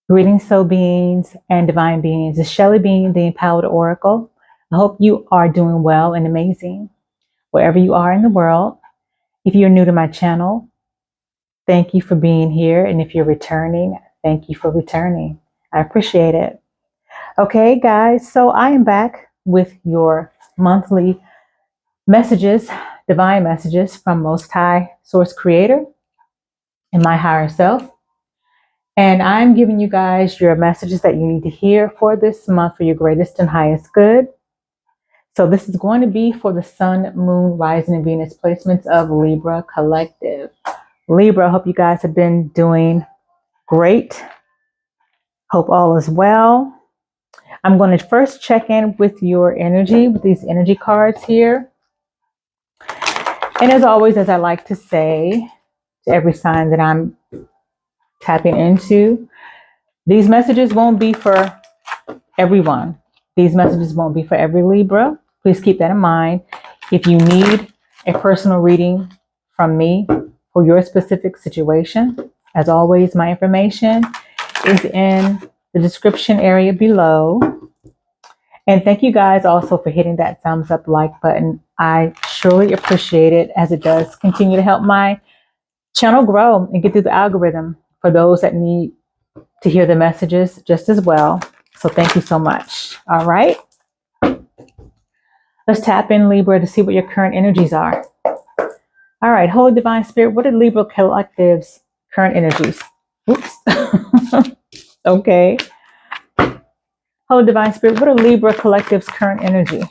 Greetings, soul beings and divine beings. It's Shelly Being, the Empowered Oracle. I hope you are doing well and amazing wherever you are in the world. If you're new to my channel, thank you for being here. And if you're returning, thank you for returning. I appreciate it. Okay, guys, so I am back with your monthly messages, divine messages from Most High Source Creator and my higher self. And I'm giving you guys your messages that you need to hear for this month for your greatest and highest good. So this is going to be for the Sun, Moon, Rising, and Venus placements of Libra Collective. Libra, I hope you guys have been doing great. Hope all is well. I'm going to first check in with your energy, with these energy cards here. And as always, as I like to say to every sign that I'm tapping into, these messages won't be for everyone. These messages won't be for every Libra. Please keep that in mind. If you need a personal reading from me for your specific situation, as always, my information is in the description area below. And thank you guys also for hitting that thumbs up like button. I surely appreciate it, as it does continue to help my channel grow and get through the algorithm for those that need to hear the messages just as well. So thank you so much. All right. Let's tap in, Libra, to see what your current energies are. All right. Holy Divine Spirit, what are Libra Collective's current energies? Oops. Okay. Holy Divine Spirit, what are Libra Collective's current energy?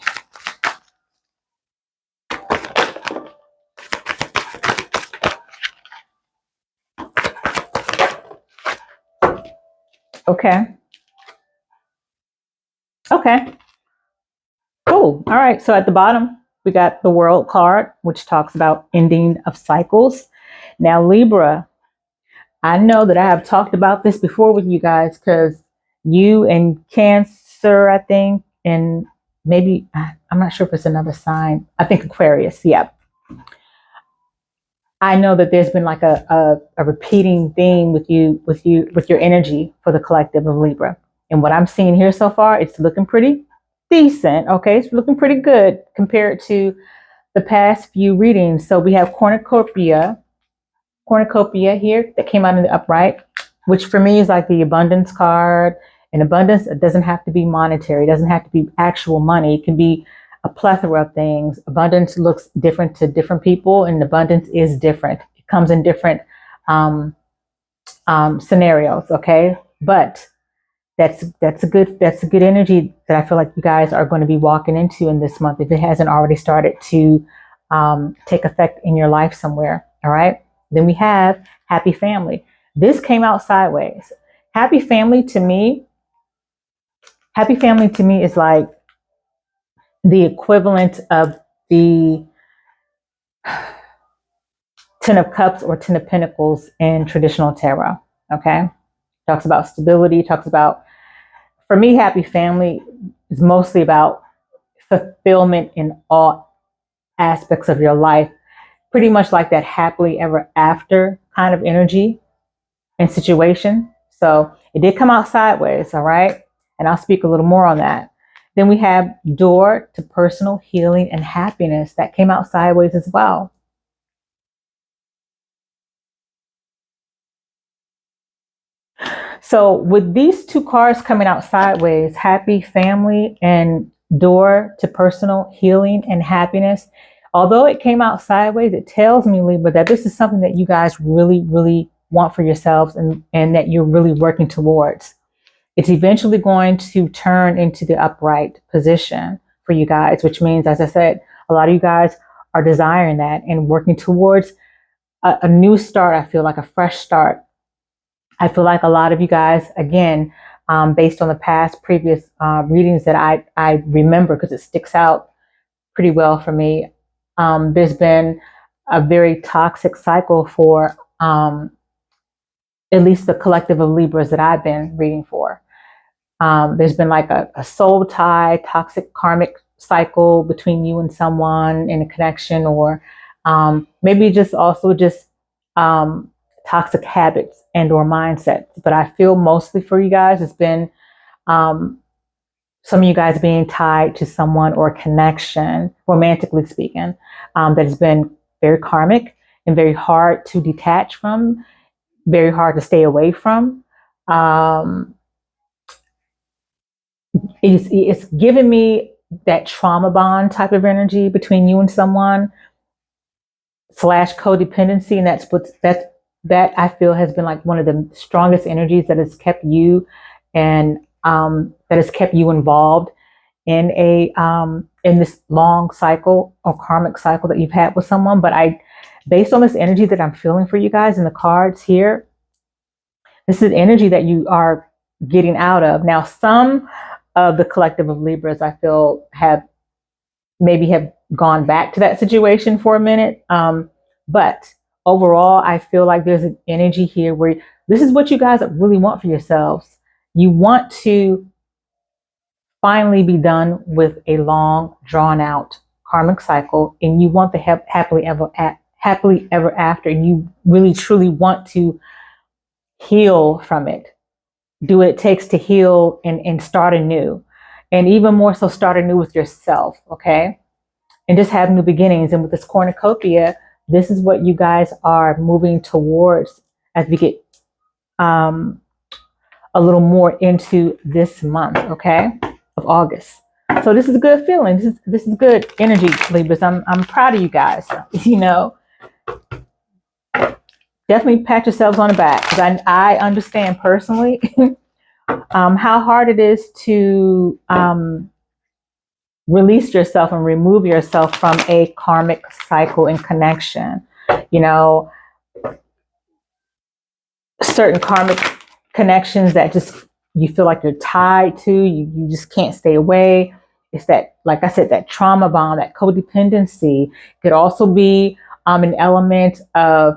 Okay. Okay. Cool. All right. So at the bottom, we got the World card, which talks about ending of cycles. Now, Libra, I know that I have talked about this before with you guys, because you and Cancer, I think, and maybe, I'm not sure if it's another sign. I think Aquarius. Yeah. I know that there's been like a repeating theme with your energy for the collective of Libra. And what I'm seeing here so far, it's looking pretty decent. Okay. It's looking pretty good compared to the past few readings. So we have cornucopia here that came out in the upright, which for me is like the abundance card. And abundance, it doesn't have to be monetary. It doesn't have to be actual money. It can be a plethora of things. Abundance looks different to different people, and abundance is different. It comes in different scenarios. Okay. But that's a good energy that I feel like you guys are going to be walking into in this month, if it hasn't already started to take effect in your life somewhere. All right. Then we have happy family. This came out sideways. Happy family to me is like the equivalent of the Ten of Cups or Ten of Pentacles in traditional tarot. Okay. Talks about stability, talks about, for me, happy family is mostly about fulfillment in all aspects of your life. Pretty much like that happily ever after kind of energy and situation. So it did come out sideways, all right? And I'll speak a little more on that. Then we have door to personal healing and happiness. That came out sideways as well. So with these two cards coming out sideways, happy family and door to personal healing and happiness, although it came out sideways, it tells me, Libra, that this is something that you guys really, really want for yourselves, and that you're really working towards. It's eventually going to turn into the upright position for you guys, which means, as I said, a lot of you guys are desiring that and working towards a new start. I feel like a fresh start. I feel like a lot of you guys, again, based on the previous readings that I remember, because it sticks out pretty well for me, there's been a very toxic cycle for at least the collective of Libras that I've been reading for. There's been like a soul tie, toxic karmic cycle between you and someone in a connection, or maybe just also just toxic habits and or mindsets. But I feel mostly for you guys, it's been some of you guys being tied to someone or a connection, romantically speaking, that has been very karmic and very hard to detach from, very hard to stay away from. It's giving me that trauma bond type of energy between you and someone / codependency, and that I feel has been like one of the strongest energies that has kept you and that has kept you involved in in this long cycle or karmic cycle that you've had with someone. But based on this energy that I'm feeling for you guys in the cards here, this is energy that you are getting out of. Now, some of the collective of Libras, I feel, have gone back to that situation for a minute. But overall, I feel like there's an energy here where this is what you guys really want for yourselves. You want to finally be done with a long, drawn out karmic cycle, and you want the happily ever after, and you really truly want to heal from it. Do what it takes to heal and start anew, and even more so start anew with yourself, okay? And just have new beginnings. And with this cornucopia, this is what you guys are moving towards as we get a little more into this month, okay, of August. So this is a good feeling. This is good energy, Libras. I'm proud of you guys. You know, definitely pat yourselves on the back, because I understand personally how hard it is to release yourself and remove yourself from a karmic cycle and connection. You know, certain karmic connections that just you feel like you're tied to, you just can't stay away. It's that, like I said, that trauma bond, that codependency. Could also be an element of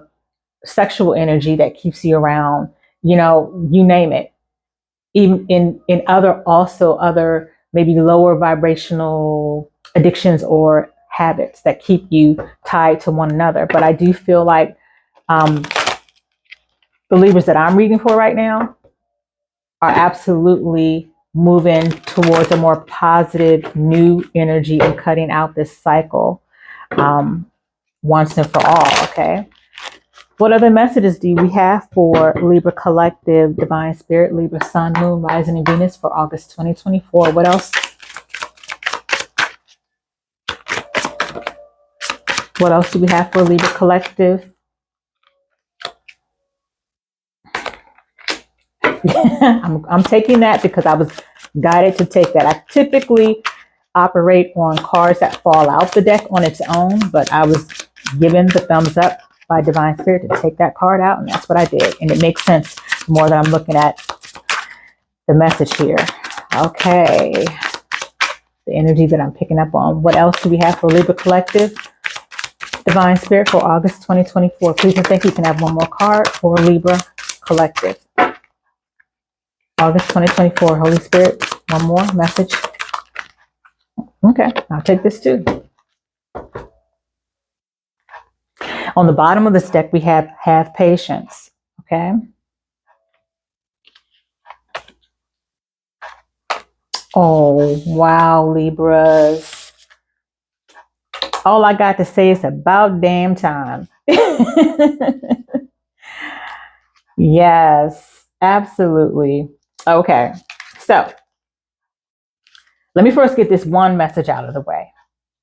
sexual energy that keeps you around, you know, you name it. Even in other maybe lower vibrational addictions or habits that keep you tied to one another. But I do feel like the Libras that I'm reading for right now are absolutely moving towards a more positive new energy and cutting out this cycle once and for all, okay? What other messages do we have for Libra Collective, Divine Spirit, Libra Sun, Moon, Rising, and Venus for August 2024? What else? What else do we have for Libra Collective? I'm taking that because I was guided to take that. I typically operate on cards that fall out the deck on its own, but I was given the thumbs up by Divine Spirit to take that card out, and that's what I did. And it makes sense the more that I'm looking at the message here. Okay. The energy that I'm picking up on. What else do we have for Libra Collective? Divine Spirit for August 2024. Please and thank you. You can have one more card for Libra Collective. August 2024. Holy Spirit, one more message. Okay, I'll take this too. On the bottom of this deck, we have patience. Okay. Oh, wow, Libras. All I got to say is about damn time. Yes, absolutely. Okay, so let me first get this one message out of the way.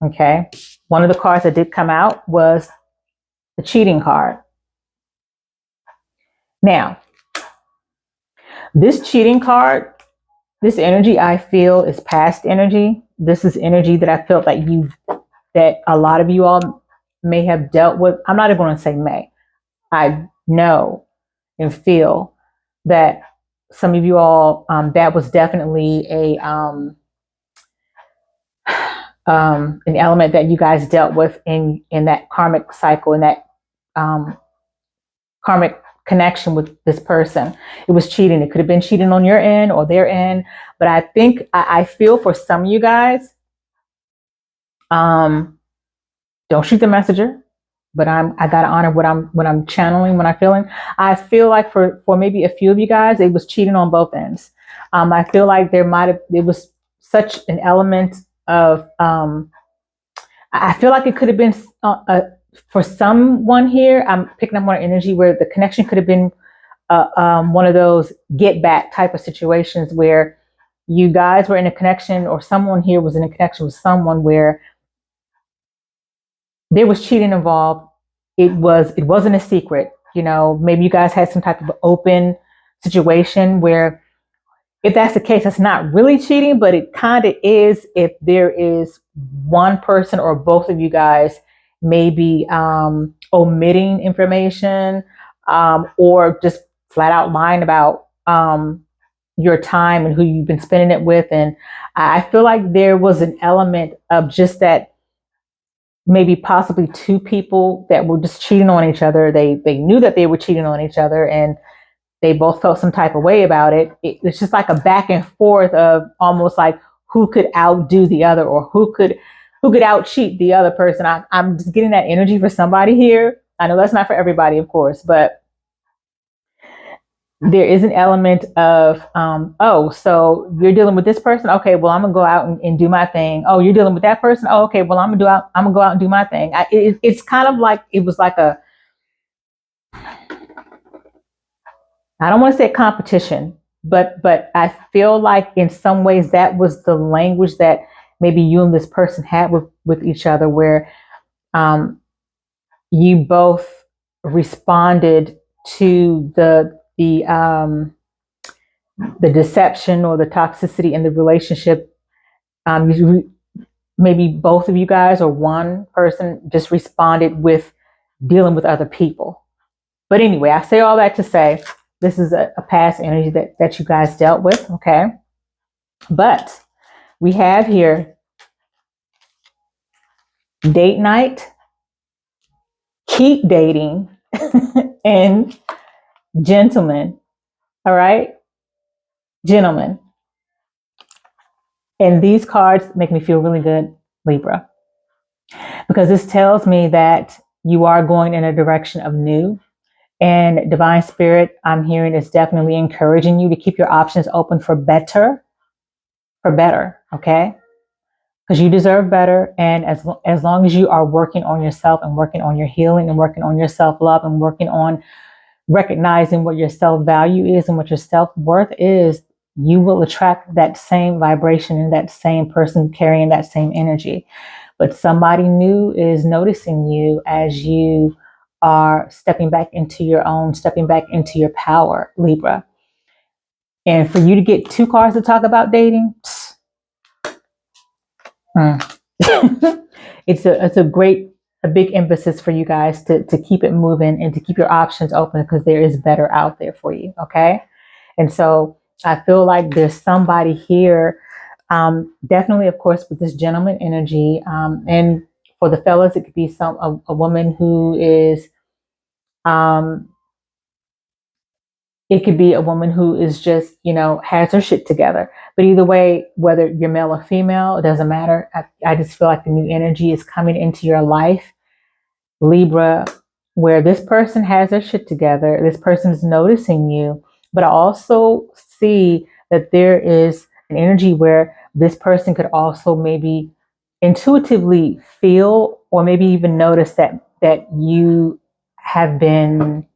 Okay, one of the cards that did come out was the cheating card. Now, this cheating card, this energy I feel is past energy. This is energy that I felt that a lot of you all may have dealt with. I'm not even going to say may. I know and feel that some of you all, that was definitely an element that you guys dealt with in that karmic cycle, in that karmic connection with this person. It was cheating. It could have been cheating on your end or their end. But I think I feel for some of you guys, don't shoot the messenger. but I gotta honor what I'm channeling, what I'm feeling. I feel like for maybe a few of you guys, it was cheating on both ends. I feel like it was such an element of I feel like it could have been for someone here. I'm picking up more energy where the connection could have been one of those get back type of situations where you guys were in a connection, or someone here was in a connection with someone where there was cheating involved. It wasn't a secret. You know, maybe you guys had some type of open situation where, if that's the case, it's not really cheating, but it kind of is if there is one person or both of you guys maybe omitting information, or just flat out lying about your time and who you've been spending it with. And I feel like there was an element of just that, maybe possibly two people that were just cheating on each other. They knew that they were cheating on each other, and they both felt some type of way about it. It's just like a back and forth of almost like who could outdo the other, or who could out cheat the other person. I'm just getting that energy for somebody here. I know that's not for everybody, of course, but there is an element of, oh, so you're dealing with this person. Okay, well, I'm gonna go out and do my thing. Oh, you're dealing with that person. Oh, okay, well, I'm gonna go out and do my thing. It's kind of like, it was like a, I don't want to say competition, but I feel like in some ways that was the language that maybe you and this person had with each other, where you both responded to the deception or the toxicity in the relationship. Maybe both of you guys, or one person, just responded with dealing with other people. But anyway, I say all that to say, this is a past energy that you guys dealt with, okay? But we have here date night, keep dating, and gentlemen, all right? Gentlemen. And these cards make me feel really good, Libra, because this tells me that you are going in a direction of new. And Divine Spirit, I'm hearing, is definitely encouraging you to keep your options open for better, okay? Because you deserve better. And as long as you are working on yourself, and working on your healing, and working on your self-love, and working on recognizing what your self-value is and what your self-worth is, you will attract that same vibration and that same person carrying that same energy. But somebody new is noticing you as you are stepping back into your power, Libra. And for you to get two cards to talk about dating, it's a big emphasis for you guys to keep it moving and to keep your options open, because there is better out there for you, okay? And so I feel like there's somebody here, definitely, of course, with this gentleman energy, and for the fellas, it could be a woman who is, it could be a woman who is just, has her shit together. But either way, whether you're male or female, it doesn't matter. I just feel like the new energy is coming into your life, Libra, where this person has their shit together. This person is noticing you. But I also see that there is an energy where this person could also maybe intuitively feel, or maybe even notice that you have been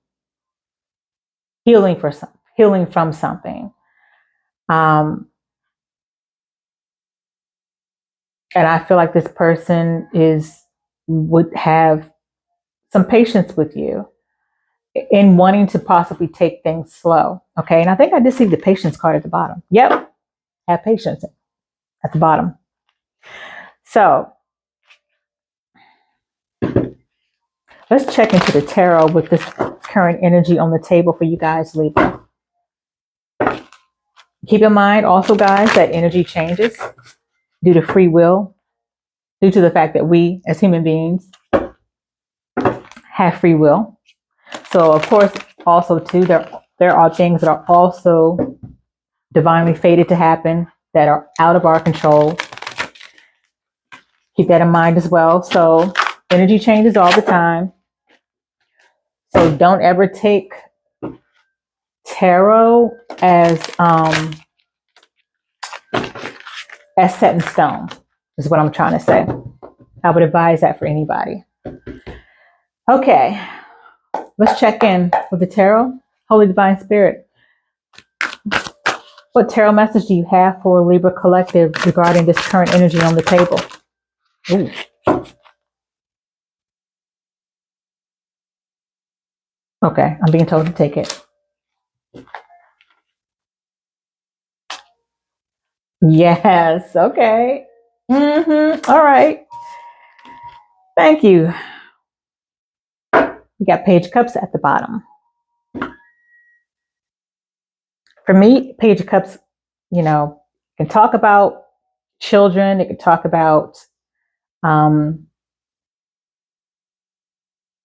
healing from something. And I feel like this person would have some patience with you in wanting to possibly take things slow. Okay. And I think I did see the patience card at the bottom. Yep. Have patience at the bottom. So let's check into the tarot with this current energy on the table for you guys, Libra. Keep in mind also, guys, that energy changes due to free will, due to the fact that we as human beings have free will. So of course, also too, there are things that are also divinely fated to happen that are out of our control. Keep that in mind as well. So energy changes all the time. So don't ever take tarot as set in stone, is what I'm trying to say. I would advise that for anybody. Okay, let's check in with the tarot. Holy Divine Spirit, what tarot message do you have for Libra Collective regarding this current energy on the table? Ooh. Okay, I'm being told to take it. Yes, okay. All right. Thank you. You got Page of Cups at the bottom. For me, Page of Cups, can talk about children. It can talk about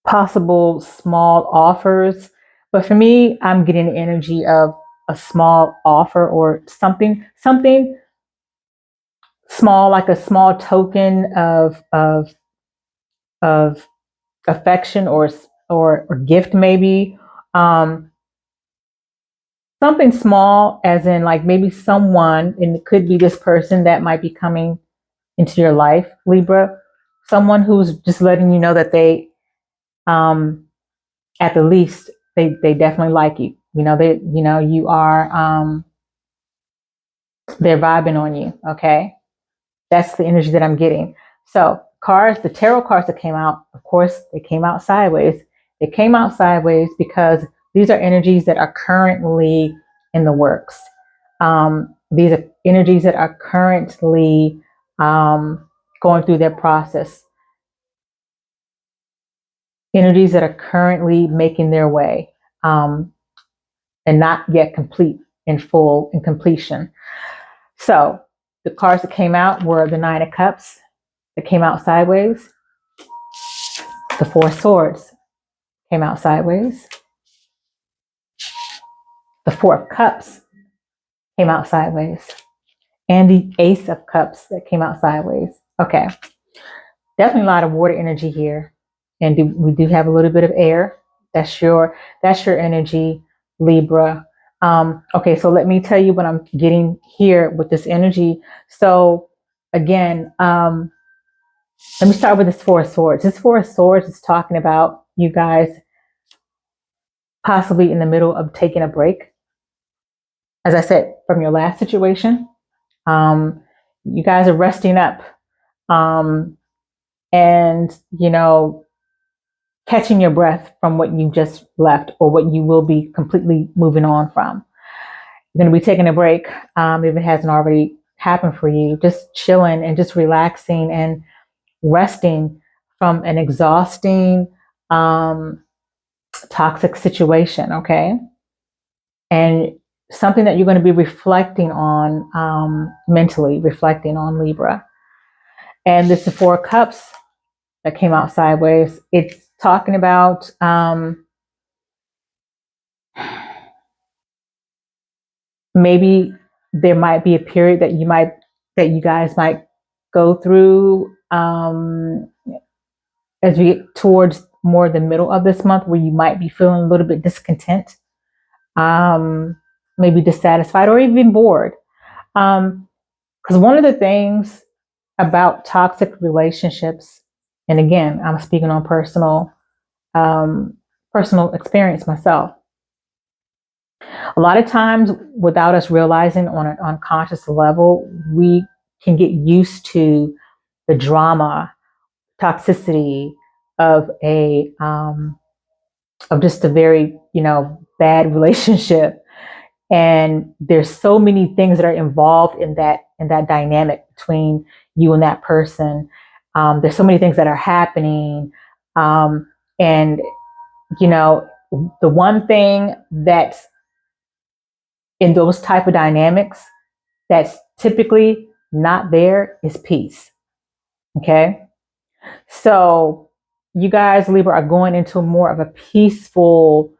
possible small offers. But for me, I'm getting the energy of a small offer or something small, like a small token of affection or gift, maybe. Something small, as in like maybe someone, and it could be this person that might be coming into your life, Libra. Someone who's just letting you know that they, at the least, they definitely like you. You are, they're vibing on you. Okay. That's the energy that I'm getting. So cards, the tarot cards that came out, of course, they came out sideways. They came out sideways because these are energies that are currently in the works. These are energies that are currently going through their process. Energies that are currently making their way and not yet complete in full in completion. So the cards that came out were the Nine of Cups that came out sideways. The Four of Swords came out sideways. The Four of Cups came out sideways. And the Ace of Cups that came out sideways. Okay. Definitely a lot of water energy here. And we do have a little bit of air. That's your energy, Libra. Okay, so let me tell you what I'm getting here with this energy. So again, let me start with this Four of Swords. This Four of Swords is talking about you guys possibly in the middle of taking a break. As I said, from your last situation, you guys are resting up and, catching your breath from what you just left or what you will be completely moving on from. You're going to be taking a break if it hasn't already happened for you, just chilling and just relaxing and resting from an exhausting, toxic situation, okay? And something that you're going to be reflecting on, mentally reflecting on, Libra. And this is the Four of Cups that came out sideways. It's talking about maybe there might be a period that you guys might go through as we get towards more the middle of this month, where you might be feeling a little bit discontent, maybe dissatisfied, or even bored. Because one of the things about toxic relationships, and again, I'm speaking on personal experience myself. A lot of times, without us realizing on an unconscious level, we can get used to the drama, toxicity of of just a very bad relationship, and there's so many things that are involved in that dynamic between you and that person. There's so many things that are happening, and the one thing that's in those type of dynamics that's typically not there is peace. Okay, so you guys, Libra, are going into more of a peaceful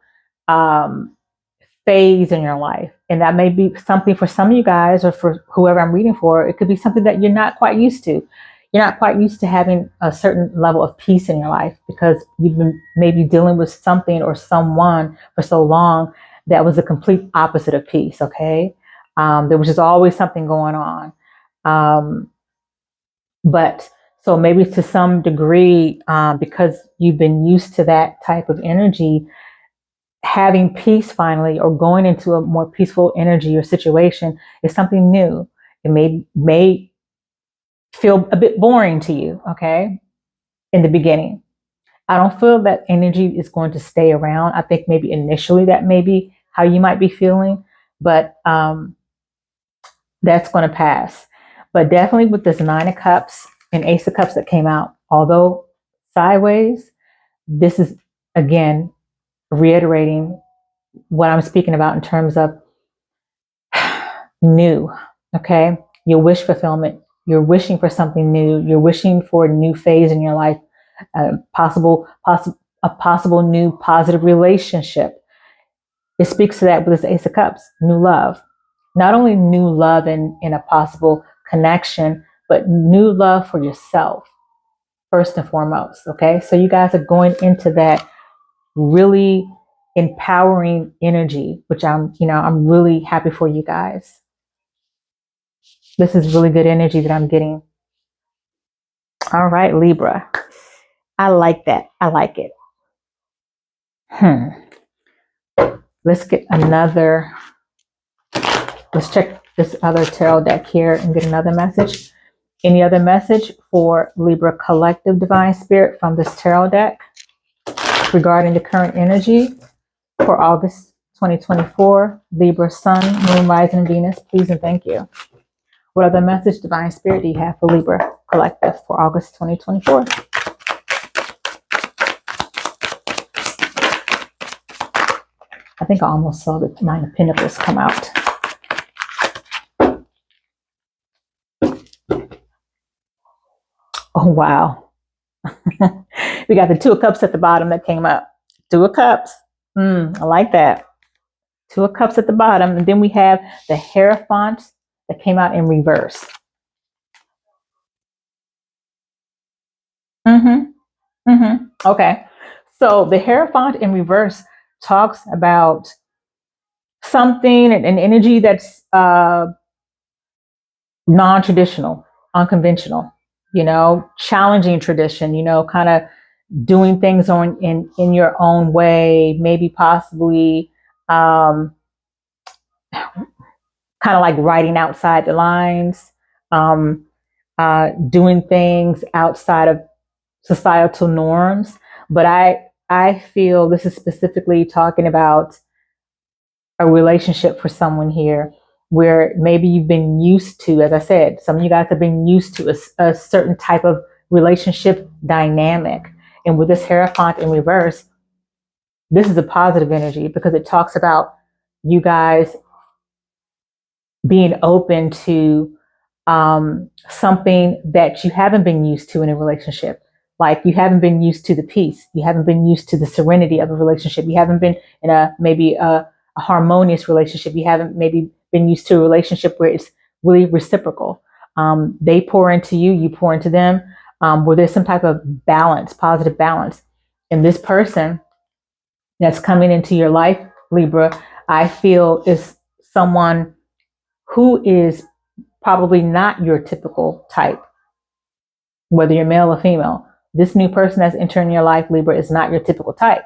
phase in your life, and that may be something for some of you guys, or for whoever I'm reading for. It could be something that you're not quite used to. you're not quite used to having a certain level of peace in your life because you've been maybe dealing with something or someone for so long that was the complete opposite of peace. Okay. There was just always something going on. Um, but so maybe to some degree, because you've been used to that type of energy, having peace finally or going into a more peaceful energy or situation is something new. It may feel a bit boring to you, okay, in the beginning. I don't feel that energy is going to stay around. I think maybe initially that may be how you might be feeling, but that's going to pass. But definitely with this Nine of Cups and Ace of Cups that came out, although sideways, this is again reiterating what I'm speaking about in terms of new. Okay. Your wish fulfillment. You're wishing for something new. You're wishing for a new phase in your life, a possible new positive relationship. It speaks to that with this Ace of Cups, new love. Not only new love in a possible connection, but new love for yourself, first and foremost. Okay. So you guys are going into that really empowering energy, which I'm really happy for you guys. This is really good energy that I'm getting. All right, Libra. I like that. I like it. Let's get another. Let's check this other tarot deck here and get another message. Any other message for Libra Collective Divine Spirit from this tarot deck regarding the current energy for August 2024? Libra Sun, Moon, Rising, Venus, please and thank you. What other message, Divine Spirit, do you have for Libra Collective for August 2024? I think I almost saw the Nine of Pentacles come out. Oh, wow. We got the Two of Cups at the bottom that came up. Two of Cups. I like that. Two of Cups at the bottom. And then we have the Hierophant that came out in reverse. Okay. So the Hierophant in reverse talks about something, an energy that's non-traditional, unconventional, challenging tradition, kind of doing things in your own way, maybe possibly kind of like writing outside the lines, doing things outside of societal norms. But I feel this is specifically talking about a relationship for someone here where maybe you've been used to, as I said, some of you guys have been used to a certain type of relationship dynamic. And with this Hierophant in reverse, this is a positive energy because it talks about you guys being open to something that you haven't been used to in a relationship. Like you haven't been used to the peace. You haven't been used to the serenity of a relationship. You haven't been in maybe a harmonious relationship. You haven't maybe been used to a relationship where it's really reciprocal. They pour into you, you pour into them, where there's some type of balance, positive balance. And this person that's coming into your life, Libra, I feel is someone who is probably not your typical type, whether you're male or female. This new person that's entering your life, Libra, is not your typical type.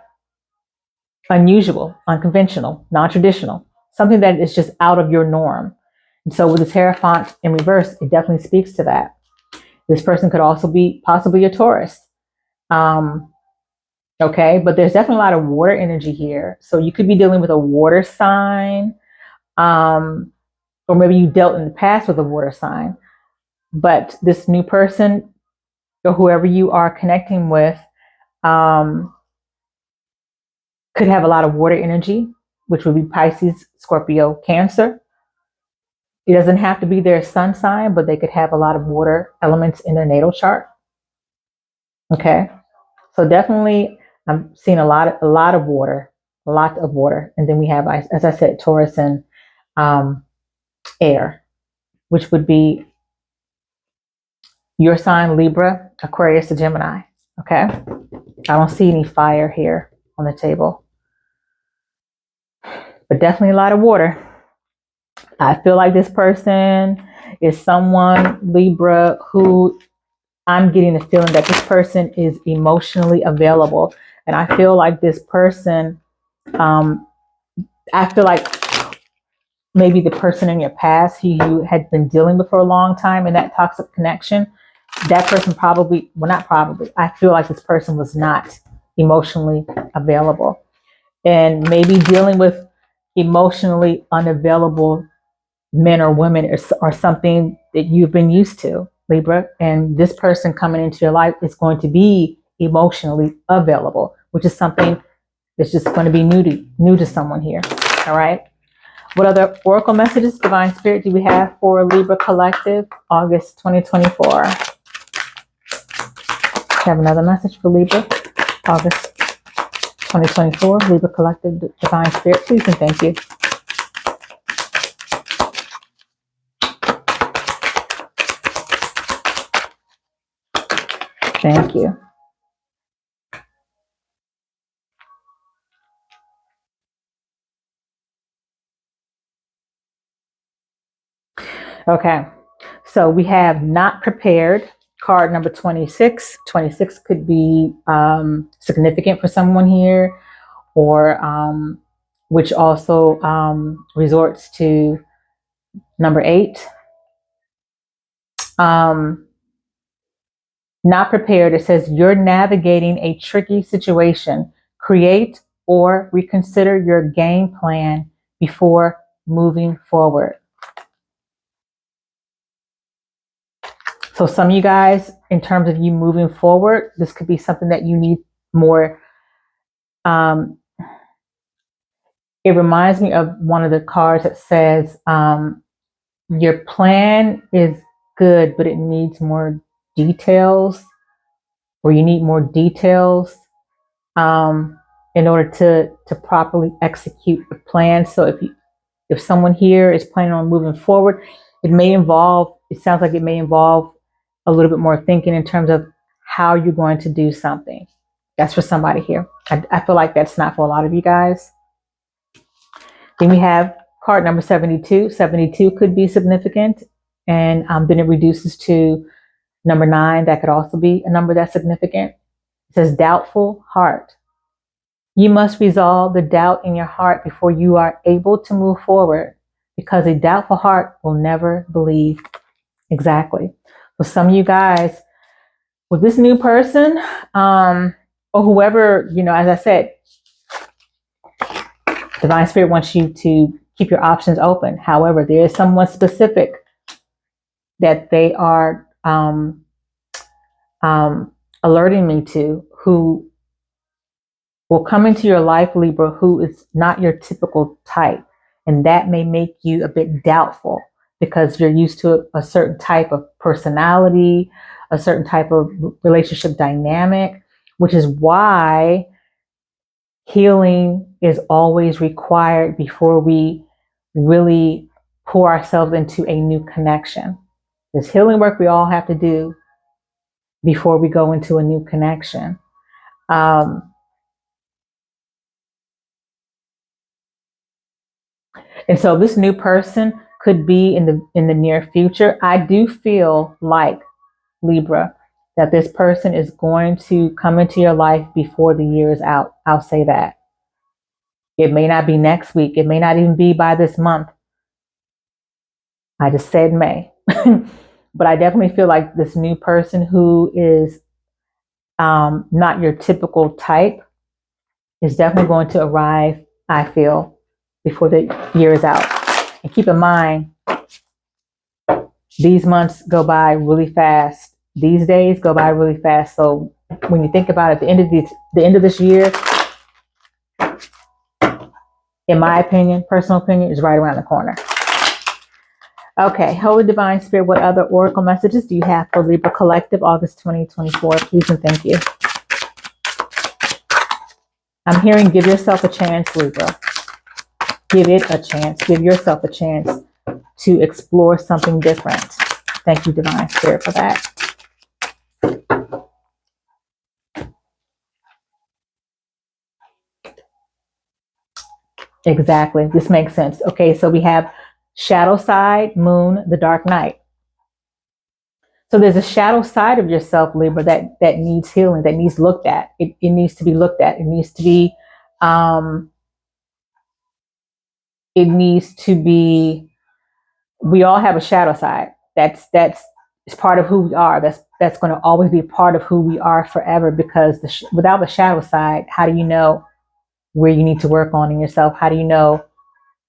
Unusual, unconventional, non-traditional, something that is just out of your norm. And so with this Hierophant in reverse, it definitely speaks to that. This person could also be possibly a Taurus. Okay, but there's definitely a lot of water energy here. So you could be dealing with a water sign, or maybe you dealt in the past with a water sign. But this new person, or whoever you are connecting with, could have a lot of water energy, which would be Pisces, Scorpio, Cancer. It doesn't have to be their sun sign, but they could have a lot of water elements in their natal chart. Okay, so definitely I'm seeing a lot of water, and then we have, as I said, Taurus and air, which would be, Your sign, Libra, Aquarius to Gemini. Okay. I don't see any fire here on the table, but definitely a lot of water. I feel like this person is someone, Libra, who I'm getting the feeling that this person is emotionally available. And I feel like this person, I feel like maybe the person in your past who you had been dealing with for a long time in that toxic connection, that person probably, well, not probably, I feel like this person was not emotionally available. And maybe dealing with emotionally unavailable men or women or something that you've been used to, Libra. And this person coming into your life is going to be emotionally available, which is something that's just going to be new to someone here. All right. What other oracle messages, Divine Spirit, do we have for Libra Collective, August 2024? Have another message for Libra, August 2024, Libra Collective, Divine Spirit, please and thank you. Thank you. Okay, so we have not prepared, card number 26. 26 could be significant for someone here, or which also resorts to number 8. Not prepared, it says you're navigating a tricky situation. Create or reconsider your game plan before moving forward. So some of you guys, in terms of you moving forward, this could be something that you need more. It reminds me of one of the cards that says your plan is good, but it needs more details, or you need more details in order to properly execute the plan. So if someone here is planning on moving forward, it sounds like it may involve a little bit more thinking in terms of how you're going to do something. That's for somebody here. I feel like that's not for a lot of you guys. Then we have card number 72. 72 could be significant. And then it reduces to number 9. That could also be a number that's significant. It says doubtful heart. You must resolve the doubt in your heart before you are able to move forward, because a doubtful heart will never believe. Exactly. So some of you guys, with this new person, or whoever, as I said, Divine Spirit wants you to keep your options open. However, there is someone specific that they are alerting me to, who will come into your life, Libra, who is not your typical type. And that may make you a bit doubtful, because you're used to a certain type of personality, a certain type of relationship dynamic, which is why healing is always required before we really pour ourselves into a new connection. There's healing work we all have to do before we go into a new connection. And so this new person could be in the near future. I do feel like, Libra, that this person is going to come into your life before the year is out. I'll say that. It may not be next week. It may not even be by this month. I just said May. But I definitely feel like this new person, who is not your typical type, is definitely going to arrive, I feel, before the year is out. And keep in mind, these months go by really fast. These days go by really fast. So when you think about it, the end of this year, in my opinion, personal opinion, is right around the corner. Okay, Holy Divine Spirit, what other oracle messages do you have for Libra Collective, August 2024? Please and thank you. I'm hearing give yourself a chance, Libra. Give it a chance. Give yourself a chance to explore something different. Thank you, Divine Spirit, for that. Exactly. This makes sense. Okay, so we have shadow side, moon, the dark night. So there's a shadow side of yourself, Libra, that needs healing, that needs looked at. It needs to be looked at. It needs to be um, it needs to be we all have a shadow side. That's it's part of who we are. That's going to always be part of who we are forever, because without the shadow side, how do you know where you need to work on in yourself? How do you know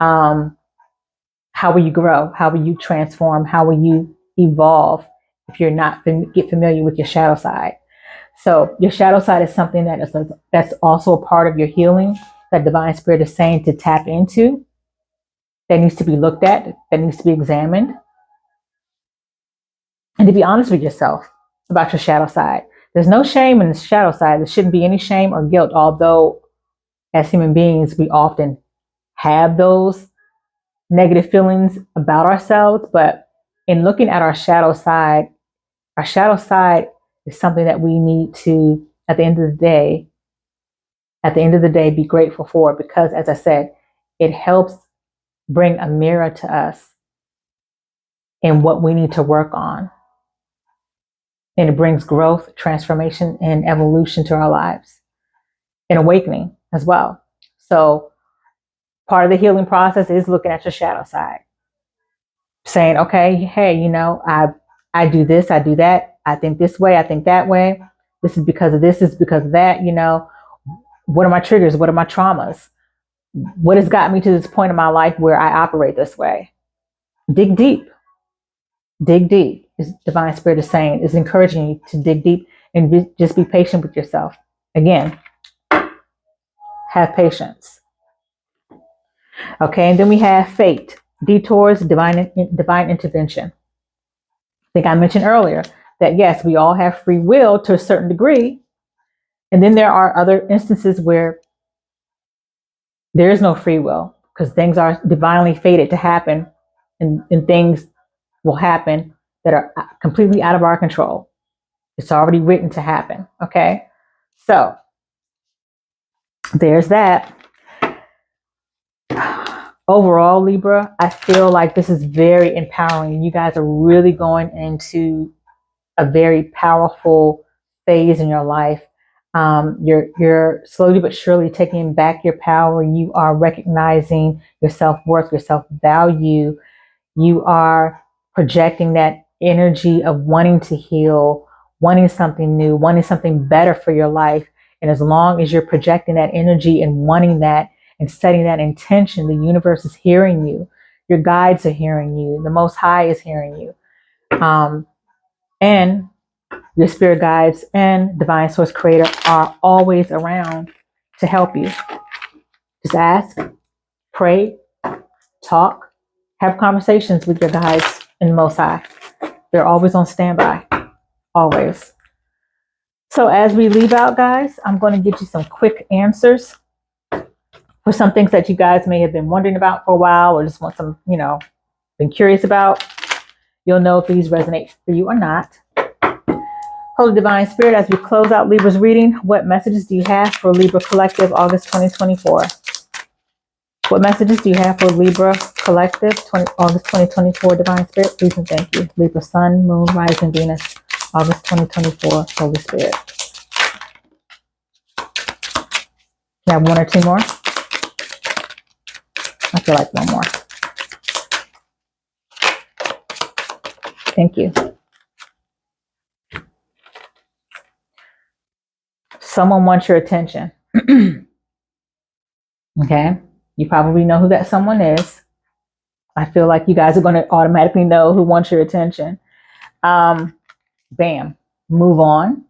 um, how will you grow? How will you transform? How will you evolve if you're not get familiar with your shadow side? So your shadow side is something that's also a part of your healing that divine spirit is saying to tap into, that needs to be looked at, that needs to be examined, and to be honest with yourself about your shadow side. There's no shame in the shadow side. There shouldn't be any shame or guilt, although as human beings, we often have those negative feelings about ourselves. But in looking at our shadow side is something that we need to, at the end of the day, be grateful for, because as I said, it helps bring a mirror to us in what we need to work on. And it brings growth, transformation, and evolution to our lives, and awakening as well. So part of the healing process is looking at your shadow side, saying, okay, hey, I do this, I do that, I think this way, I think that way. This is because of this is because of that. What are my triggers? What are my traumas? What has got me to this point in my life where I operate this way? Dig deep. Dig deep. Is divine spirit is saying, is encouraging you to dig deep and just be patient with yourself. Again, have patience. Okay, and then we have fate, detours, divine intervention. I think I mentioned earlier that yes, we all have free will to a certain degree, and then there are other instances where there is no free will, because things are divinely fated to happen, and things will happen that are completely out of our control. It's already written to happen. Okay, so there's that. Overall, Libra, I feel like this is very empowering. You guys are really going into a very powerful phase in your life. You're slowly but surely taking back your power. You are recognizing your self-worth, your self-value. You are projecting that energy of wanting to heal, wanting something new, wanting something better for your life. And as long as you're projecting that energy and wanting that and setting that intention, the universe is hearing you. Your guides are hearing you. The Most High is hearing you. And your spirit guides and divine source creator are always around to help you. Just ask, pray, talk, have conversations with your guides in the Most High. They're always on standby, always. So as we leave out, guys, I'm going to give you some quick answers for some things that you guys may have been wondering about for a while, or just want some, been curious about. You'll know if these resonate for you or not. Holy Divine Spirit, as we close out Libra's reading, what messages do you have for Libra Collective August 2024? What messages do you have for Libra Collective August 2024, Divine Spirit? Please and thank you. Libra Sun, Moon, Rising, Venus, August 2024, Holy Spirit. You have one or two more? I feel like one more. Thank you. Someone wants your attention. Okay? You probably know who that someone is. I feel like you guys are going to automatically know who wants your attention. Bam. Move on.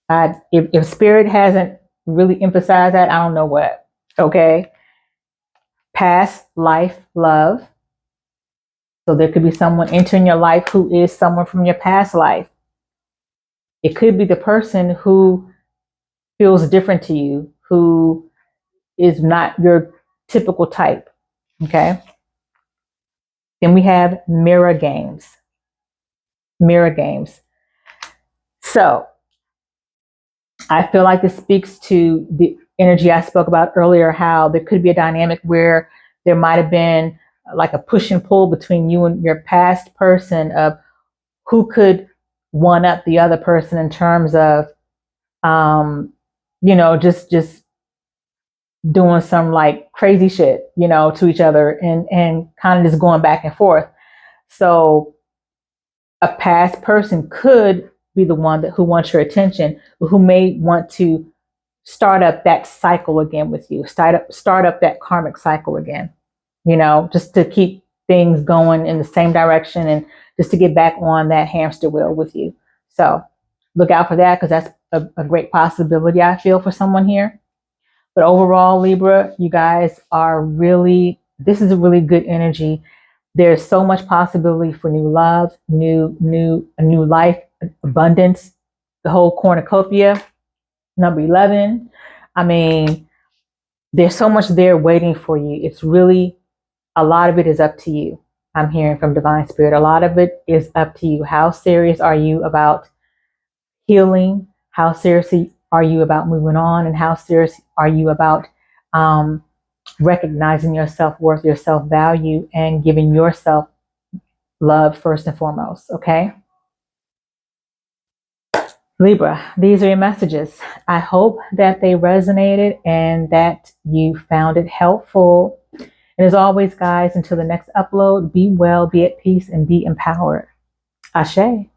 If spirit hasn't really emphasized that, I don't know what. Okay? Past life love. So there could be someone entering your life who is someone from your past life. It could be the person who feels different to you, who is not your typical type. Okay? Then we have mirror games. Mirror games. So I feel like this speaks to energy I spoke about earlier, how there could be a dynamic where there might have been like a push and pull between you and your past person of who could one up the other person in terms of, just doing some like crazy shit, to each other, and kind of just going back and forth. So a past person could be the one who wants your attention, who may want to start up that cycle again with you, start up that karmic cycle again, just to keep things going in the same direction and just to get back on that hamster wheel with you. So look out for that, because that's a great possibility, I feel, for someone here. But overall, Libra, you guys are really, this is a really good energy. There's so much possibility for new love, a new life, abundance, the whole cornucopia. Number 11. I mean, there's so much there waiting for you. It's really, a lot of it is up to you. I'm hearing from Divine Spirit. A lot of it is up to you. How serious are you about healing? How seriously are you about moving on? And how serious are you about recognizing your self-worth, your self-value, and giving yourself love first and foremost, okay? Libra, these are your messages. I hope that they resonated and that you found it helpful. And as always, guys, until the next upload, be well, be at peace, and be empowered. Ashe.